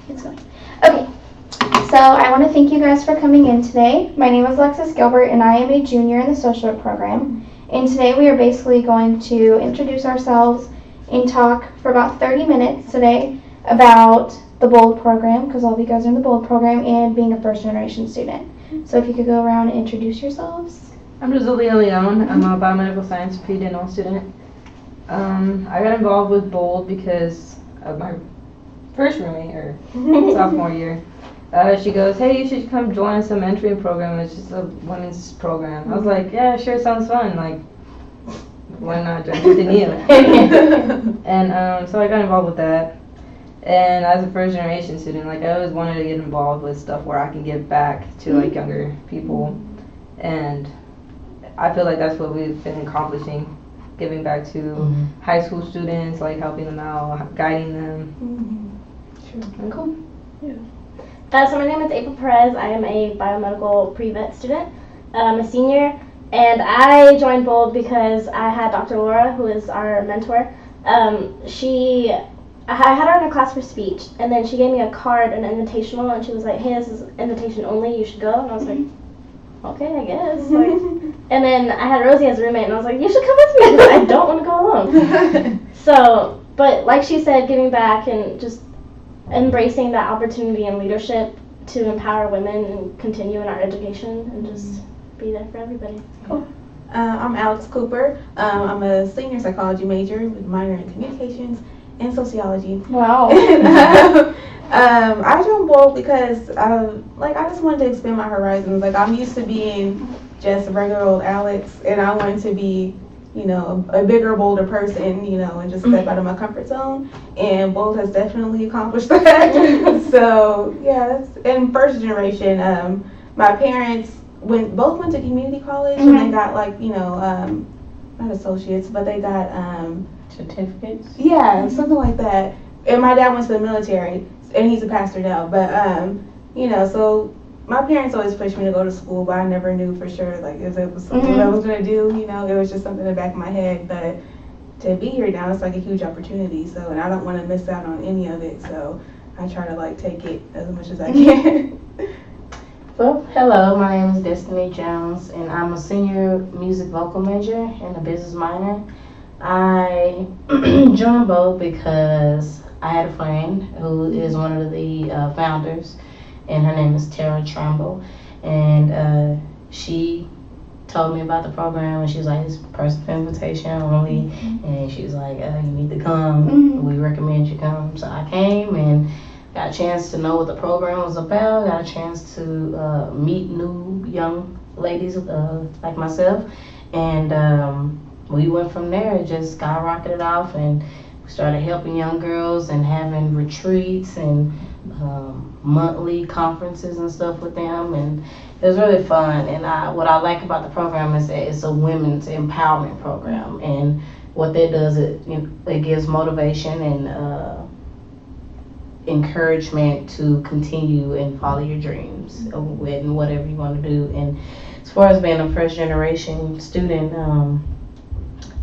It's going. Okay. So I want to thank you guys for coming in today. My name is Alexis Gilbert, and I am a junior in the social work program. And today we are basically going to introduce ourselves and talk for about 30 minutes today about the BOLD program, because all of you guys are in the BOLD program, and being a first-generation student. So if you could go around and introduce yourselves. I'm Rosalia Leon. I'm a biomedical science pre-dental student. I got involved with BOLD because of my first roommate, or sophomore year. She goes, hey, you should come join us some mentoring program. It's just a women's program. I was like, yeah, sure, sounds fun. Like, why not join with you? And so I got involved with that. And as a first generation student, like, I always wanted to get involved with stuff where I can give back to like younger people. And I feel like that's what we've been accomplishing, giving back to high school students, like helping them out, guiding them. Sure. Cool. Yeah. So my name is April Perez. I am a biomedical pre-vet student. I'm a senior, and I joined BOLD because I had Dr. Laura, who is our mentor. I had her in a class for speech, and then she gave me a card, an invitational, and she was like, hey, this is invitation only, you should go. And I was like, okay, I guess. Like, and then I had Rosie as a roommate, and I was like, you should come with me, because I don't want to go alone. So, but like she said, giving back and just embracing that opportunity and leadership to empower women and continue in our education and just be there for everybody. Cool. I'm Alex Cooper. I'm a senior psychology major with a minor in communications and sociology. Wow. And, I joined BOLD because I just wanted to expand my horizons. Like, I'm used to being just regular old Alex, and I wanted to be, you know, a bigger, bolder person, you know, and just step out of my comfort zone. And BOLD has definitely accomplished that. So, yeah, and first generation, my parents both went to community college, and they got, like, you know, not associates, but they got certificates? Yeah, something like that. And my dad went to the military, and he's a pastor now. But, you know, so my parents always pushed me to go to school, but I never knew for sure, like, if it was something I was going to do, you know. It was just something in the back of my head. But to be here now, it's like a huge opportunity. So, and I don't want to miss out on any of it. So I try to, like, take it as much as I can. Well, hello, my name is Destiny Jones, and I'm a senior music vocal major and a business minor. I joined BOLD because I had a friend who is one of the founders, and her name is Tara Trumbull, and she told me about the program, and she was like, it's personal invitation only, and she was like, you need to come, we recommend you come. So I came and got a chance to know what the program was about, got a chance to meet new young ladies like myself, and we went from there. It just skyrocketed off, and we started helping young girls and having retreats and monthly conferences and stuff with them, and it was really fun. And what I like about the program is that it's a women's empowerment program, and what that does, it gives motivation and encouragement to continue and follow your dreams and whatever you want to do. And as far as being a first generation student,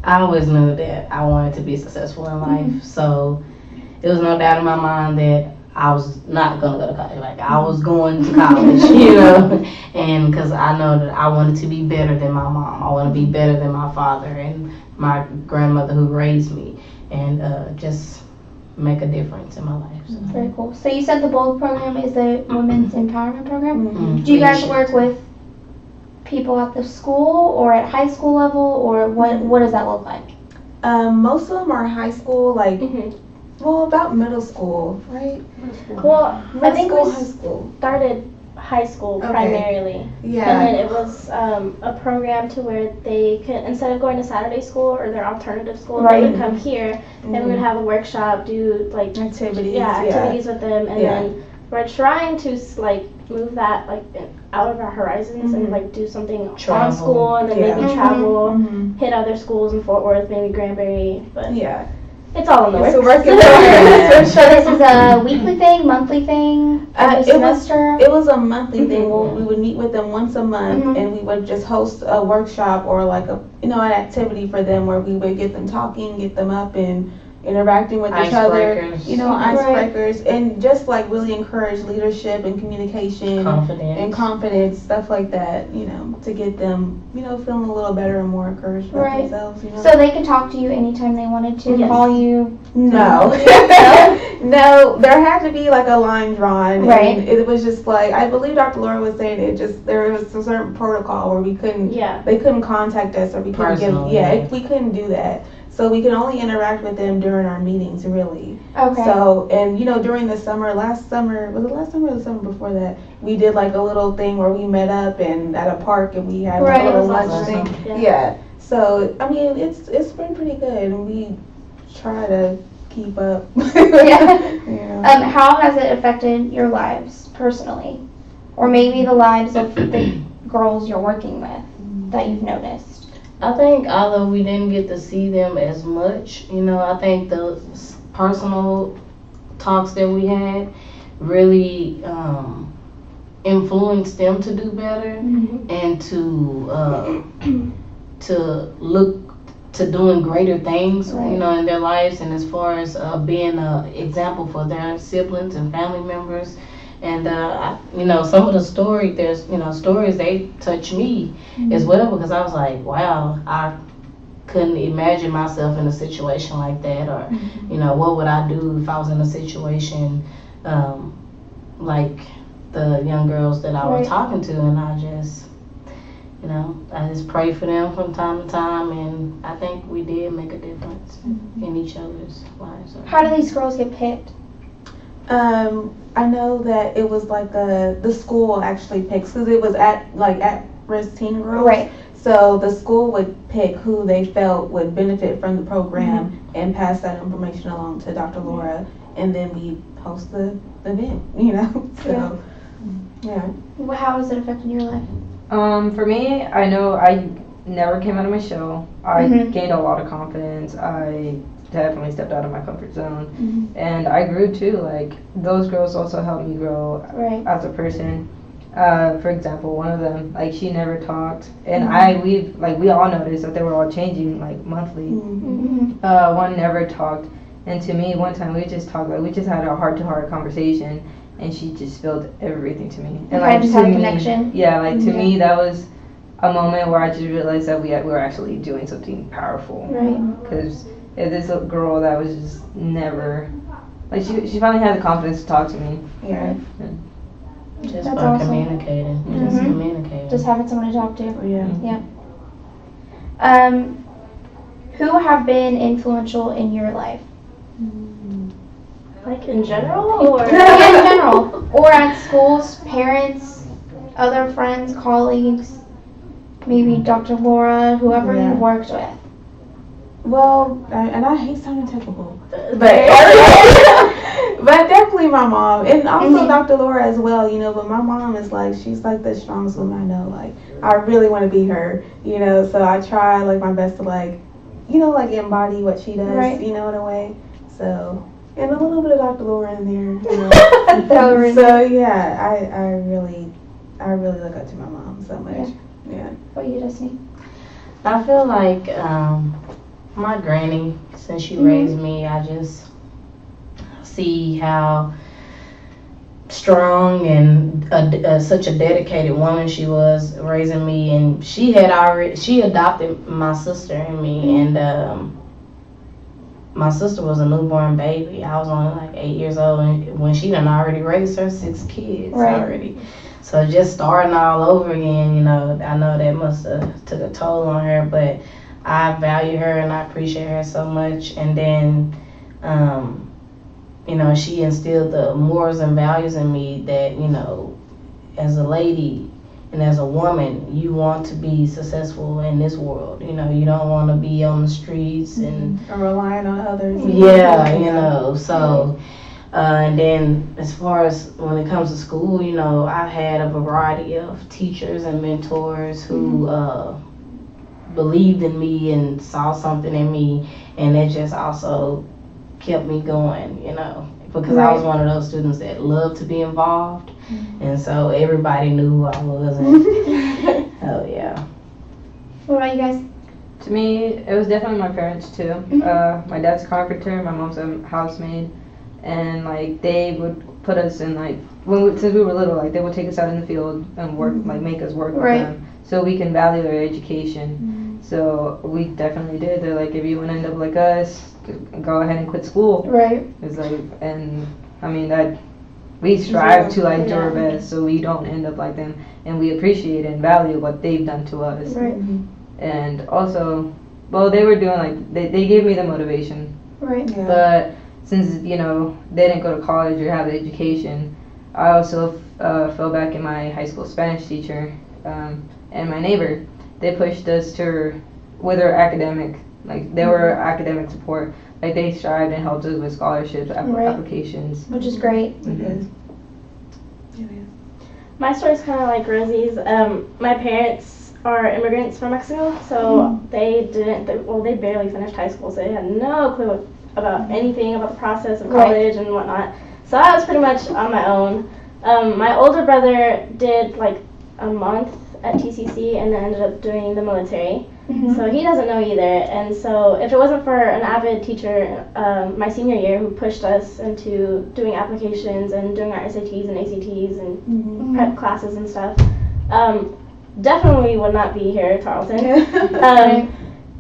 I always knew that I wanted to be successful in life, so there was no doubt in my mind that I was not going to go to college. Like, I was going to college, you know, and because I know that I wanted to be better than my mom. I want to be better than my father and my grandmother who raised me, and just make a difference in my life. So. Very cool. So you said the BOLD program is a women's empowerment program. Do you guys Leadership. work with people at the school or at high school level, or what does that look like? Most of them are high school, like, well, about middle school, right? Well, I think middle we school, high school. started high school primarily. Yeah. And then it was a program to where they could, instead of going to Saturday school or their alternative school, they would come here and we would have a workshop, do like activities with them, and then we're trying to like move that like out of our horizons and like do something on school, and then maybe travel, hit other schools in Fort Worth, maybe Granbury, but it's all in the works. So So this is a weekly thing, monthly thing, every semester? It was a monthly thing. We would meet with them once a month, and we would just host a workshop or like an activity for them where we would get them talking, get them up and interacting with each other, Icebreakers. you know, icebreakers, and just like really encourage leadership and communication and confidence, stuff like that, you know, to get them, you know, feeling a little better and more encouraged about themselves, you know. So they could talk to you anytime they wanted to, call you? No. No, there had to be like a line drawn. Right. And it was just like, I believe Dr. Laura was saying there was a certain protocol where we couldn't, they couldn't contact us or we couldn't we couldn't do that. So we can only interact with them during our meetings, really. Okay. So, and you know, during the summer, last summer, was it last summer or the summer before that? We did like a little thing where we met up and at a park and we had like a little lunch thing. Yeah. So, I mean, it's been pretty good and we try to keep up. Yeah. How has it affected your lives personally? Or maybe the lives of the girls you're working with that you've noticed? I think although we didn't get to see them as much, you know, I think the personal talks that we had really influenced them to do better and to look to doing greater things, you know, in their lives, and as far as being an example for their siblings and family members. And you know, some of the stories they touch me as well, because I was like, wow, I couldn't imagine myself in a situation like that, or you know, what would I do if I was in a situation like the young girls that I was talking to, and I just pray for them from time to time, and I think we did make a difference in each other's lives. How do these girls get picked? I know that it was like the school actually picks, because it was at-risk teen girls. Right. So the school would pick who they felt would benefit from the program and pass that information along to Dr. Laura, and then we host the event, you know. So, yeah. Well, how has it affected your life? For me, I know I never came out of my shell. I gained a lot of confidence. I definitely stepped out of my comfort zone, and I grew too. Like, those girls also helped me grow as a person. For example, one of them, like, she never talked, and we all noticed that they were all changing like monthly. One never talked, and to me, one time we just talked, like, we just had a heart-to-heart conversation, and she just spilled everything to me. And like, just had a connection. Yeah, like, to me, that was a moment where I just realized that we were actually doing something powerful. Right. Because this girl that was just never, like, she finally had the confidence to talk to me. Yeah. Just That's by awesome. communicating. Just having someone to talk to. Yeah. Who have been influential in your life? Like in general, or in general, or at schools, parents, other friends, colleagues, maybe Dr. Laura, whoever you worked with. Well, and I hate sounding typical, but definitely my mom, and also Dr. Laura as well, you know. But my mom is like, she's like the strongest woman I know. Like, I really want to be her, you know. So I try like my best to like, you know, like embody what she does, you know, in a way. So, and a little bit of Dr. Laura in there, you know. So yeah, I really look up to my mom so much. Yeah. What are you, Destiny? I feel like my granny, since she raised me, I just see how strong and such a dedicated woman she was raising me, and she adopted my sister and me, and my sister was a newborn baby. I was only like 8 years old, and when she done already raised her 6 kids already. So just starting all over again, you know, I know that must have took a toll on her, but I value her and I appreciate her so much. And then, you know, she instilled the morals and values in me that, you know, as a lady and as a woman, you want to be successful in this world. You know, you don't want to be on the streets and relying on others. Yeah, you know, so. And then as far as when it comes to school, you know, I had a variety of teachers and mentors who believed in me and saw something in me, and it just also kept me going, you know, because I was one of those students that loved to be involved, and so everybody knew who I was, and oh yeah. What about you guys? To me, it was definitely my parents too. My dad's a carpenter, my mom's a housemaid, and like they would put us in like since we were little, like they would take us out in the field and work, like make us work with them, so we can value our education. So we definitely did. They're like, if you want to end up like us, go ahead and quit school. Right. It's like, and I mean that we strive to like do our best, so we don't end up like them, and we appreciate and value what they've done to us. Right. And also, well, they were doing like they gave me the motivation. Right. Yeah. But since they didn't go to college or have the education, I also fell back in my high school Spanish teacher and my neighbor. They pushed us with our academic, like they were academic support. Like they strived and helped us with scholarships, applications. Which is great. Mm-hmm. My story's kind of like Rosie's. My parents are immigrants from Mexico, so they barely finished high school, so they had no clue about anything about the process of college and whatnot. So I was pretty much on my own. My older brother did like a month at TCC and then ended up doing the military. So he doesn't know either. And so if it wasn't for an avid teacher my senior year who pushed us into doing applications and doing our SATs and ACTs and prep classes and stuff, definitely would not be here at Tarleton.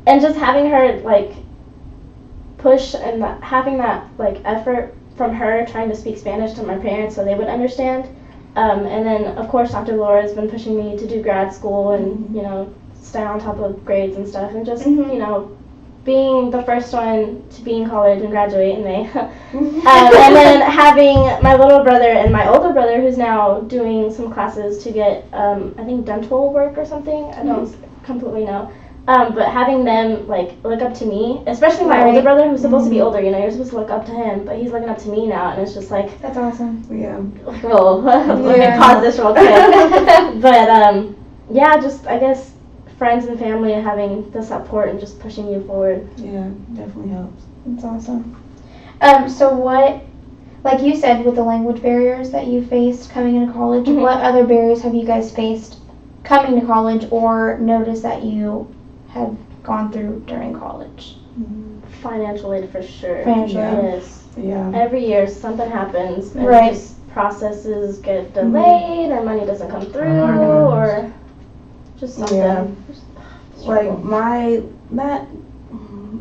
And just having her like push and having that like effort from her trying to speak Spanish to my parents so they would understand. And then of course Dr. Laura has been pushing me to do grad school and stay on top of grades and stuff, and just being the first one to be in college and graduate in May. And then having my little brother and my older brother who's now doing some classes to get I think dental work or something. I don't completely know. But having them like look up to me, especially my older brother who's supposed to be older, you're supposed to look up to him, but he's looking up to me now, and it's just like, that's awesome. Yeah. Well, let me pause this real quick. But yeah, just I guess friends and family and having the support and just pushing you forward. Yeah, definitely helps. That's awesome. So what, like you said, with the language barriers that you faced coming into college, what other barriers have you guys faced coming to college or noticed that you have gone through during college? Financial aid for sure. Financial aid. Yes. Yeah. Every year something happens and just processes get delayed or money doesn't come through or just something. Yeah. Like I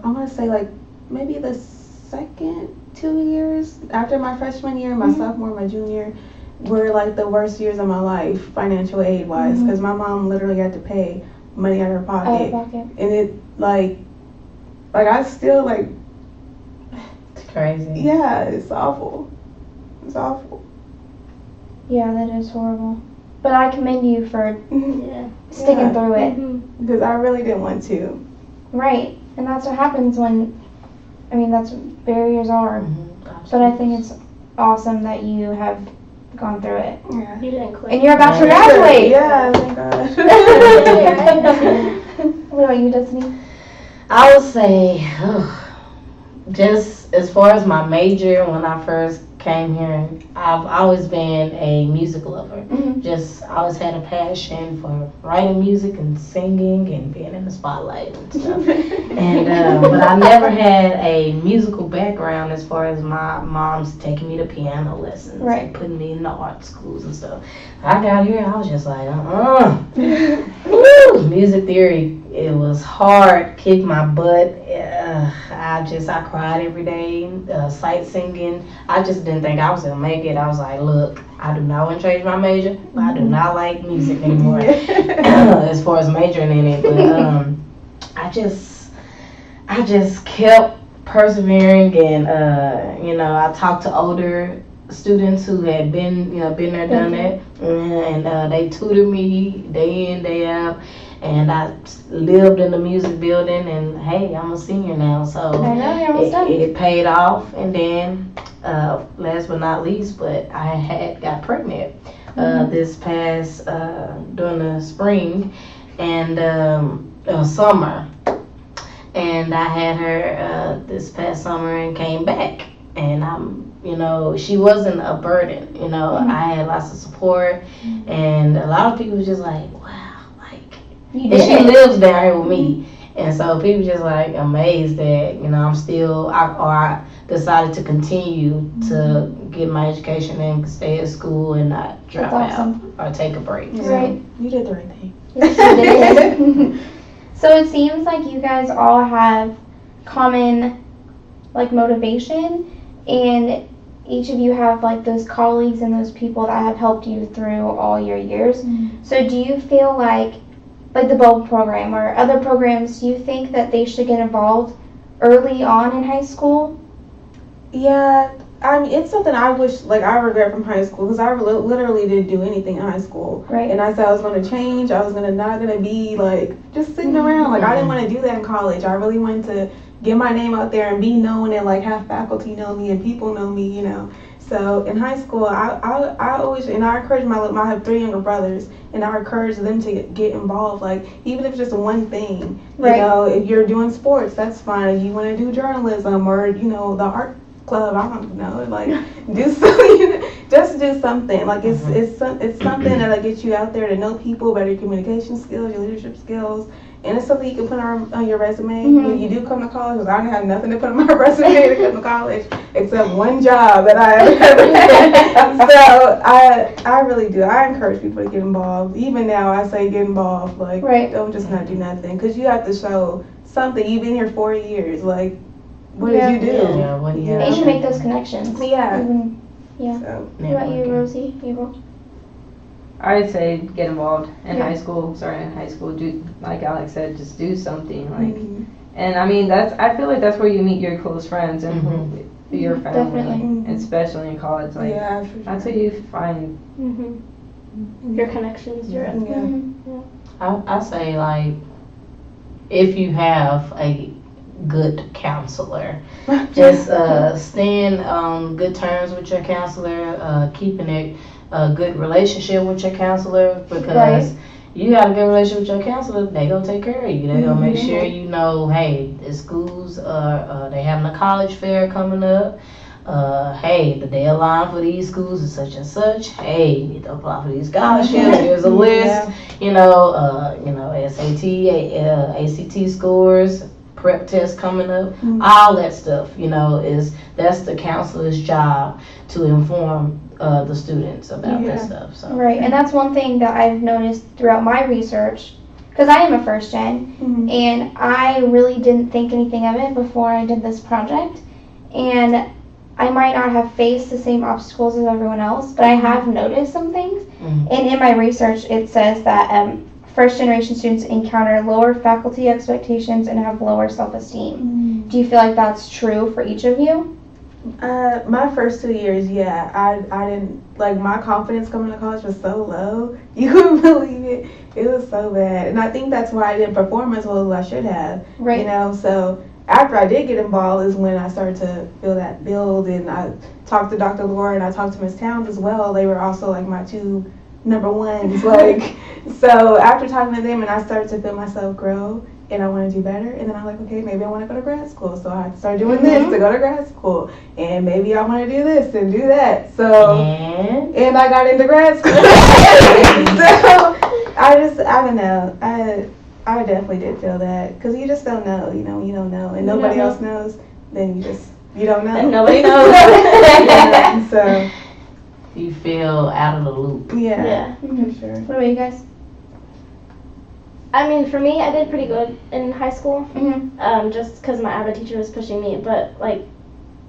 want to say like maybe the second 2 years after my freshman year, my sophomore, my junior, were like the worst years of my life financial aid wise, because my mom literally had to pay money out of her pocket. And it like I still like, it's crazy. Yeah, it's awful. It's awful. Yeah, that is horrible. But I commend you for sticking through it. Because I really didn't want to. Right. And that's what happens when, that's what barriers are. But I think it's awesome that you have gone through it. Yeah. You didn't quit. And you're about to graduate. Yeah, thank God. What about you, Destiny? I would say, just as far as my major, when I first came here, I've always been a music lover. Just always had a passion for writing music and singing and being in the spotlight and stuff. And but I never had a musical background as far as my mom's taking me to piano lessons and putting me in the art schools and stuff. I got here, I was just like, music theory, it was hard, kicked my butt. I cried every day, sight singing. I just didn't think I was gonna make it. I was like, look, I do not want to change my major. I do not like music anymore as far as majoring in it. But I just kept persevering, and I talked to older students who had been there, done that, and they tutored me day in, day out. And I lived in the music building, and hey, I'm a senior now, so I know, you're almost done. It paid off. And then, last but not least, but I got pregnant this past during the spring and summer, and I had her this past summer and came back, and she wasn't a burden. I had lots of support, and a lot of people were just like, wow. And she lives down here with me, And so people just like amazed that, I'm still, I decided to continue to get my education and stay at school and not drop out or take a break. Yeah. Right. You did the right thing. Yes, you did. So it seems like you guys all have common like motivation, and each of you have like those colleagues and those people that have helped you through all your years. So do you feel like the Bulb program or other programs, do you think that they should get involved early on in high school? Yeah, I mean, it's something I wish, I regret from high school, because I literally didn't do anything in high school. Right. And I said I was going to change. I was not going to be, just sitting around. I didn't want to do that in college. I really wanted to get my name out there and be known and, have faculty know me and people know me, So in high school, I always, and I encourage I have 3 younger brothers, and I encourage them to get involved, even if it's just one thing. Right. If you're doing sports, that's fine. If you want to do journalism or, the art club, I don't know, do something, just do something. It's something that'll get you out there to know people, better your communication skills, your leadership skills. And it's something you can put on your resume when you do come to college, because I didn't have nothing to put on my resume to come to college except one job that I ever had. So I really do. I encourage people to get involved. Even now, I say get involved. Right. Don't just not do nothing, because you have to show something. You've been here 4 years. What Yeah. did you do? Yeah, what do you And you make those connections. Yeah. Yeah. So, What about you, Rosie? April? I'd say get involved in Yeah. high school, starting in high school. Do, like Alex said, just do something. mhm. And I mean, I feel like that's where you meet your close friends and your family, Definitely. especially in college. Yeah, for sure. That's what you find. Your connections, your Yeah. I say, if you have a good counselor, just staying on good terms with your counselor, keeping a good relationship with your counselor, because you got a good relationship with your counselor, they gonna take care of you. They gonna make sure hey, the schools they having a college fair coming up. Hey, the deadline for these schools is such and such. Hey, you need to apply for these scholarships. Here's a list. SAT, ACT scores, prep test coming up, all that stuff. That's the counselor's job to inform the students about that stuff. So. Right, and that's one thing that I've noticed throughout my research, because I am a first gen, and I really didn't think anything of it before I did this project, and I might not have faced the same obstacles as everyone else, but I have noticed some things, and in my research it says that first generation students encounter lower faculty expectations and have lower self-esteem. Do you feel like that's true for each of you? My first 2 years, yeah, I didn't, my confidence coming to college was so low. You wouldn't believe it. It was so bad. And I think that's why I didn't perform as well as I should have. Right. So after I did get involved is when I started to feel that build, and I talked to Dr. Laura and I talked to Ms. Towns as well. They were also my 2 number ones. So after talking to them and I started to feel myself grow, and I want to do better, and then I'm like, okay, maybe I want to go to grad school, so I started doing this to go to grad school, and maybe I want to do this and do that, so, and I got into grad school. So, I don't know, I definitely did feel that, because you just don't know, you don't know, and nobody else knows, then you don't know. And nobody knows. Yeah, so. You feel out of the loop. Yeah. For sure. What about you guys? I mean, for me, I did pretty good in high school, Mm-hmm. just because my ABBA teacher was pushing me. But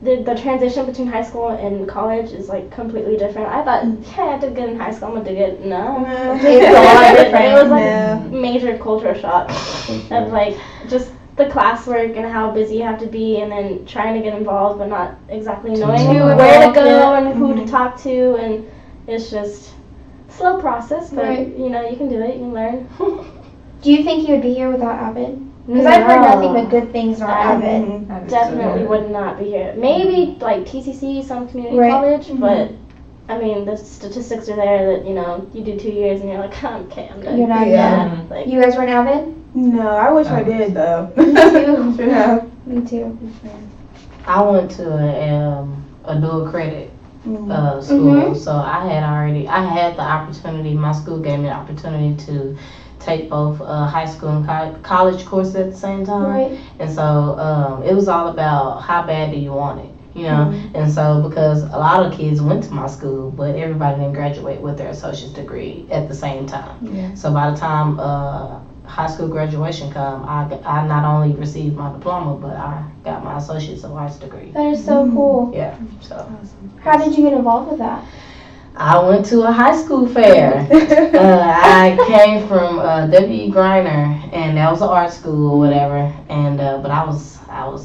the transition between high school and college is completely different. I thought, I did good in high school, I'm gonna do good. No, It's a lot different. It was major culture shock of just the classwork and how busy you have to be, and then trying to get involved but not exactly knowing where to go and who to talk to, and it's just a slow process. But you can do it. You can learn. Do you think you would be here without Avid? Because I've heard nothing but good things about Avid. Definitely would not be here. Maybe TCC, some community Right. college, but I mean the statistics are there that you do 2 years and you're like, okay, I'm done. You're not Yeah. You guys were in Avid? No, I wish I did though. Me too. Yeah. Me too. I went to a dual credit school. So I had the opportunity, my school gave me the opportunity to take both high school and college courses at the same time. Right. And so it was all about how bad do you want it, you know? And so because a lot of kids went to my school, but everybody didn't graduate with their associate's degree at the same time. So by the time high school graduation come, I not only received my diploma, but I got my associate's of arts degree. That is so cool. Yeah. So How did you get involved with that? I went to a high school fair. I came from W.E. Griner, and that was an art school or whatever. And but I was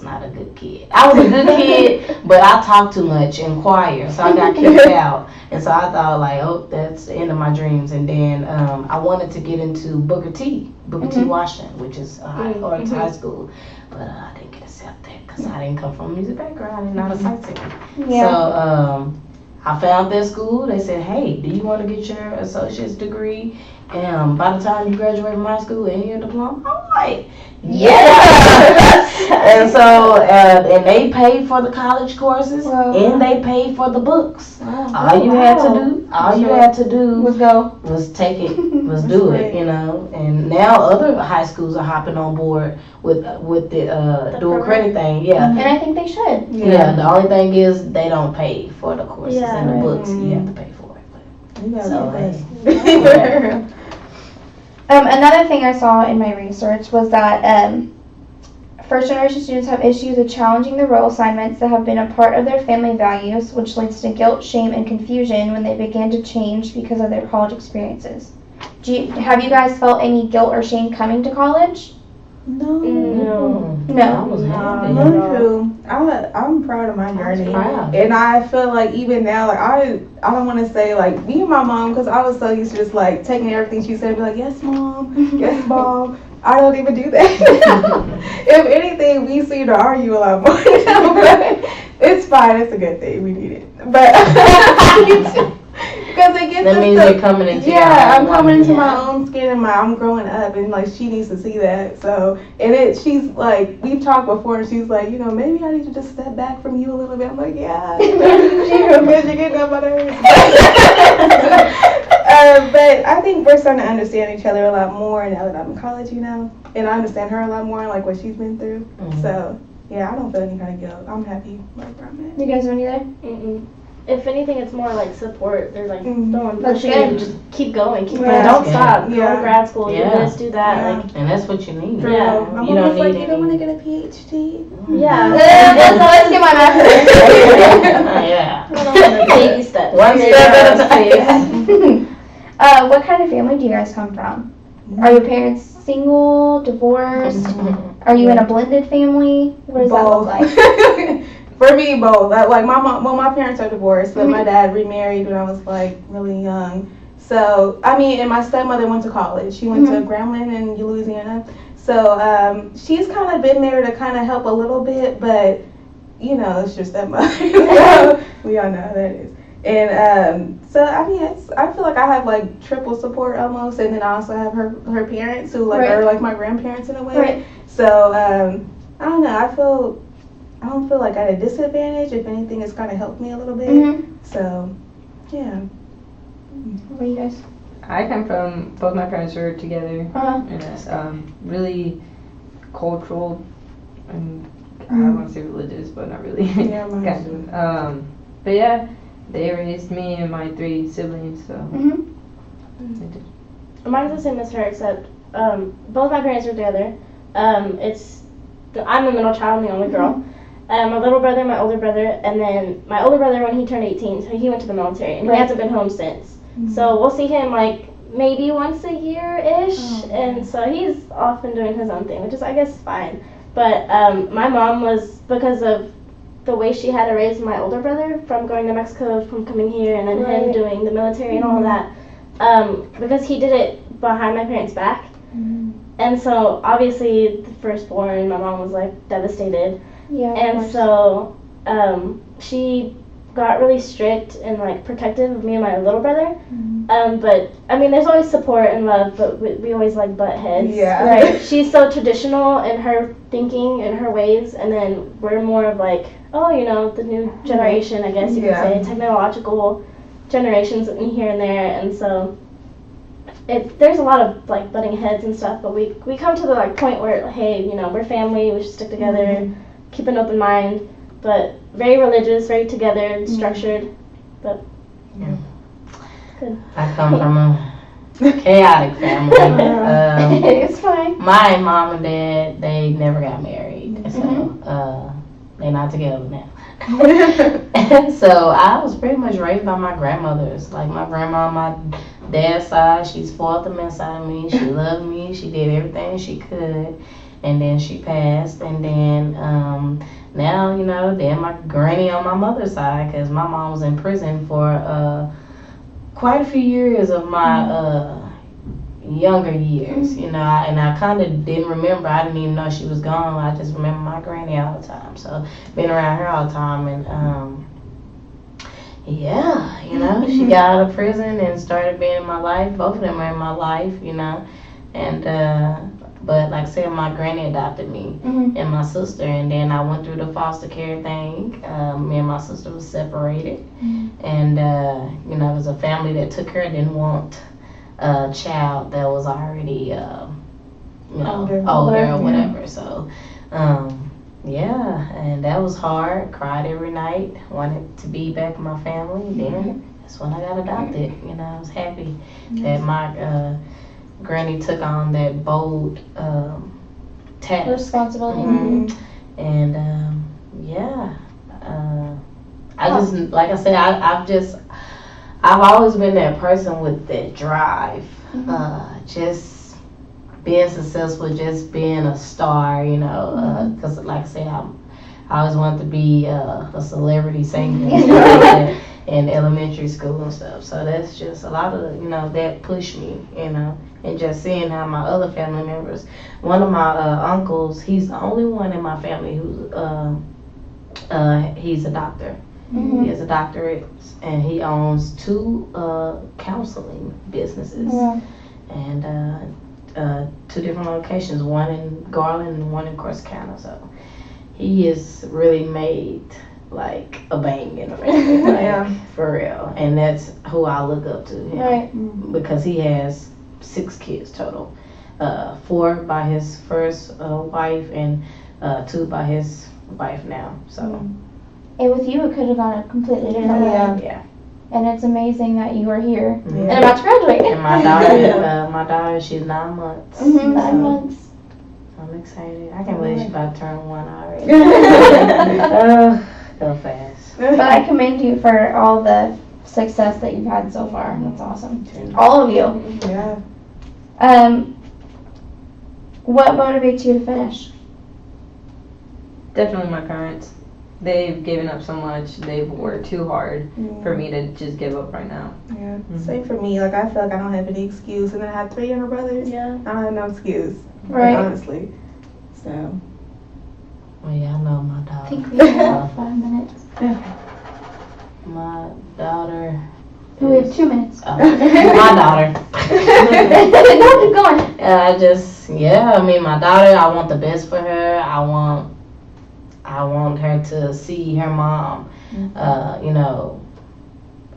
not a good kid. I was a good kid, but I talked too much in choir, so I got kicked out. And so I thought like, oh, that's the end of my dreams. And then I wanted to get into Booker T. Washington, which is a high school, but I didn't get accepted because I didn't come from a music background and not a sight singer. Yeah. So I found that school. They said, hey, do you want to get your associate's degree? And by the time you graduate from high school and your diploma, I'm like, yeah. And so, and they paid for the college courses, and they paid for the books. All you had to do was take it, was do it, you know. And now other high schools are hopping on board with the dual credit thing, And I think they should. Yeah, the only thing is they don't pay for the courses and the books. You have to pay for it. Another thing I saw in my research was that first generation students have issues with challenging the role assignments that have been a part of their family values, which leads to guilt, shame, and confusion when they begin to change because of their college experiences. Have you guys felt any guilt or shame coming to college? No. I was happy. Not true. I'm proud of my journey, and I feel like even now, like I don't want to say like me and my mom, because I was so used to just like taking everything she said and be like, yes mom, yes mom. I don't even do that. If anything, we seem to argue a lot more now, but it's fine. It's a good thing. We need it, but because it gets that means you're coming into I'm coming into my own skin, and I'm growing up, and like she needs to see that. So she's like, we've talked before, and she's like, you know, maybe I need to just step back from you a little bit. I'm like, yeah, you're getting up my nerves. But I think we're starting to understand each other a lot more now that I'm in college, you know, and I understand her a lot more, like what she's been through. So yeah, I don't feel any kind of guilt. I'm happy like where I'm at. You guys don't either? If anything, it's more like support. They're like throwing That's pushing good. you to just keep going, Yeah. don't stop. Go Yeah. to grad school, do this, do that. Yeah. Like, And that's what you need. Yeah. My You mom don't was like, need you don't want to any- get a PhD? yeah. Let's get my master's. Yeah. Baby steps. One step at a time. What kind of family do you guys come from? Are your parents single, divorced? Are you in a blended family? What does that look like? For me, both. Like my mom, well, my parents are divorced, but my dad remarried when I was like really young. So I mean, and my stepmother went to college. She went to Grambling in Louisiana. So she's kind of been there to kind of help a little bit, but you know, it's your stepmother. So we all know how that is. And so I mean, I feel like I have like triple support almost, and then I also have her parents who like are like my grandparents in a way. Right. So I don't know. I don't feel like I'm at a disadvantage. If anything, it's kind of helped me a little bit. So yeah. What are you guys? I come from, both my parents were together, and it's really cultural, and I want to say religious, but not really. Yeah, mine too. But yeah, they raised me and my 3 siblings, so. They did. Mine's the same as her, except both my parents are together. I'm the middle child and the only girl. My little brother, my older brother, and then my older brother, when he turned 18, so he went to the military, and he hasn't been home since. So we'll see him like maybe once a year-ish, and so he's off and doing his own thing, which is, I guess, fine. But my mom was, because of the way she had to raise my older brother from going to Mexico, from coming here, and then him doing the military and all of that, because he did it behind my parents' back. And so obviously the firstborn, my mom was like devastated. Yeah. And so she got really strict and like protective of me and my little brother. But I mean, there's always support and love, but we always like butt heads. Yeah. Right. She's so traditional in her thinking and her ways, and then we're more of like, oh, you know, the new generation, I guess you could say, technological generations in here and there, and so there's a lot of like butting heads and stuff, but we come to the like point where, hey, you know, we're family, we should stick together, keep an open mind, but very religious, very together, structured, but good. I come from a chaotic family. It's fine. My mom and dad, they never got married, so they're not together now. And so I was pretty much raised by my grandmothers. Like my grandma on my dad's side, she spoiled the mess out of me. She loved me. She did everything she could. And then she passed. And then now, you know, then my granny on my mother's side, because my mom was in prison for quite a few years of my younger years, you know, and I kind of didn't remember. I didn't even know she was gone. I just remember my granny all the time. So been around her all the time, and yeah, you know, she got out of prison and started being in my life. Both of them are in my life, you know, and but like I said, my granny adopted me and my sister, and then I went through the foster care thing. Me and my sister was separated, and you know, it was a family that took her, didn't want a child that was already you know, older or whatever. So yeah, and that was hard. Cried every night, wanted to be back with my family. Then that's when I got adopted. You know, I was happy that my granny took on that bold task, Responsibility. and yeah, I just, like I said, I've always been that person with that drive, just being successful, just being a star, you know, because like I said, I always wanted to be a celebrity singer and stuff like that in elementary school and stuff. So that's just a lot of, you know, that pushed me, you know, and just seeing how my other family members, one of my uncles, he's the only one in my family who's, he's a doctor. He has a doctorate, and he owns 2 counseling businesses, and 2 different locations, one in Garland and one in Corsicana. So he has really made like a bang in the family, like, for real. And that's who I look up to, him, because he has 6 kids total, 4 by his first wife and 2 by his wife now. So. And with you, it could have gone a completely different way. Yeah. And it's amazing that you are here and about to graduate. And my daughter, she's 9 months. 9 months. I'm excited. I can't believe she's about to turn 1 already. Go fast. But I commend you for all the success that you've had so far. That's awesome. All of you. Yeah. What motivates you to finish? Definitely my parents. They've given up so much. They've worked too hard for me to just give up right now. Yeah, same for me. Like, I feel like I don't have any excuse, and then I have 3 younger brothers. Yeah. I don't have no excuse, Right. honestly. So. Well, yeah, I know my I daughter. think we have about 5 minutes. My daughter. We have 2 minutes. My daughter. No, keep going. I mean, my daughter, I want the best for her. I want her to see her mom, you know,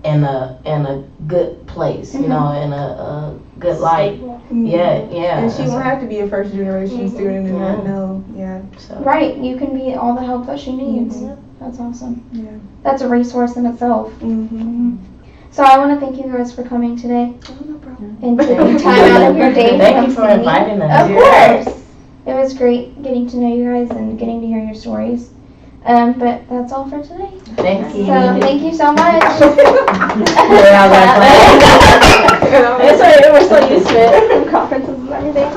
in a good place, you know, in a good life. Yeah. And she won't have to be a first generation student and not know. Yeah. So. Right, you can be all the help that she needs. That's awesome. Yeah. That's a resource in itself. So I want to thank you guys for coming today Oh, no problem. and taking time out of your day to Thank come you for see me. inviting us. Of course. It was great getting to know you guys and getting to hear your stories. But that's all for today. Thank you. So thank you so much. Yeah, It's alright, we're so used to it from conferences and everything.